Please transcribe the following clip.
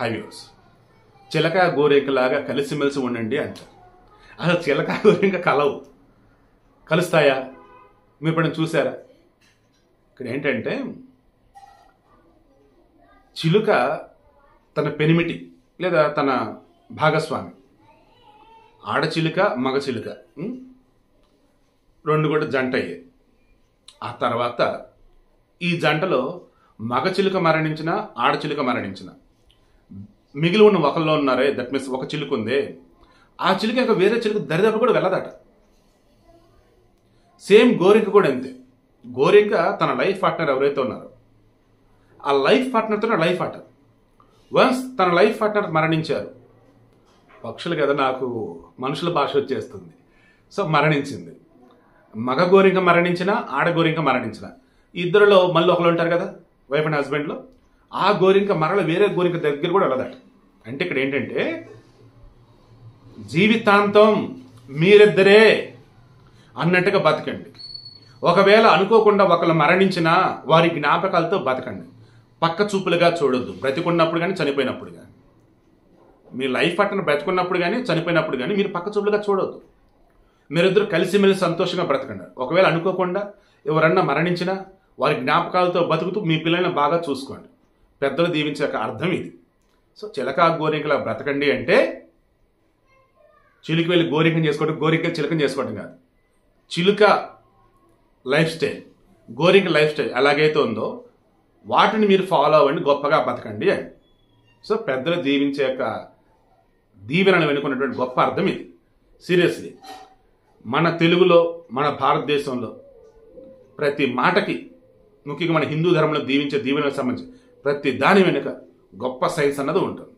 హైవ్యూస్ చిలక గోరింకలాగా కలిసిమెలిసి ఉండండి అంటారు. అసలు చిలక గోరింక కలుస్తాయా? మీరు ఎప్పుడైనా చూసారా? ఇక్కడ ఏంటంటే చిలుక తన పెనిమిటి లేదా తన భాగస్వామి ఆడచిలుక మగ చిలుక రెండు కూడా జంట అయ్యాయి. ఆ తర్వాత ఈ జంటలో మగ చిలుక మరణించిన ఆడచిలుక మరణించిన మిగిలి ఉన్న ఒకళ్ళు ఉన్నారే, దట్ మీన్స్ ఒక చిలుక ఉందే, ఆ చిలుక ఇంకా వేరే చిలుక దరిదాపు కూడా వెళ్ళదట. సేమ్ గోరింక కూడా అంతే. గోరింక తన లైఫ్ పార్ట్నర్ ఎవరైతే ఉన్నారో ఆ లైఫ్ పార్ట్నర్తో లైఫ్ పార్ట్నర్ వన్స్ తన లైఫ్ పార్ట్నర్ మరణించారు. పక్షులు కదా, నాకు మనుషుల భాష వచ్చేస్తుంది. సో మరణించింది. మగ గోరింక మరణించిన ఆడ గోరింక మరణించిన ఇద్దరిలో మళ్ళీ ఒకరు ఉంటారు కదా, వైఫ్ అండ్ హస్బెండ్లో, ఆ గోరింక మరల వేరే గోరింక దగ్గర కూడా వెళ్ళదట. అంటే ఇక్కడ ఏంటంటే జీవితాంతం మీరిద్దరే అన్నట్టుగా బతకండి. ఒకవేళ అనుకోకుండా ఒకళ్ళు మరణించినా వారి జ్ఞాపకాలతో బతకండి. పక్క చూపులుగా చూడొద్దు, బ్రతికున్నప్పుడు కానీ చనిపోయినప్పుడు కానీ. మీ లైఫ్ పార్ట్నర్ బ్రతికున్నప్పుడు కానీ చనిపోయినప్పుడు కానీ మీరు పక్క చూపులుగా చూడొద్దు. మీరిద్దరు కలిసిమెలిసి సంతోషంగా బ్రతకండి. ఒకవేళ అనుకోకుండా ఎవరన్నా మరణించినా వారి జ్ఞాపకాలతో బతుకుతూ మీ పిల్లల్ని బాగా చూసుకోండి. పెద్దలు దీవించే అర్థం ఇది. సో చిలక గోరింకలా బ్రతకండి అంటే చిలుక వెళ్ళి గోరింకం చేసుకోవడం, గోరింక చిలకం చేసుకోవడం కాదు. చిలుక లైఫ్ స్టైల్, గోరింక లైఫ్ స్టైల్ ఎలాగైతే ఉందో వాటిని మీరు ఫాలో అవ్వండి, గొప్పగా బతకండి అని. సో పెద్దలు దీవించే దీవెనను వెనుకున్నటువంటి గొప్ప అర్థం ఇది. సీరియస్లీ మన తెలుగులో, మన భారతదేశంలో ప్రతి మాటకి, ముఖ్యంగా మన హిందూ ధర్మంలో దీవించే దీవెనలకు సంబంధించి ప్రతి దాని వెనుక గొప్ప సైన్స్ అన్నది ఉంటుంది.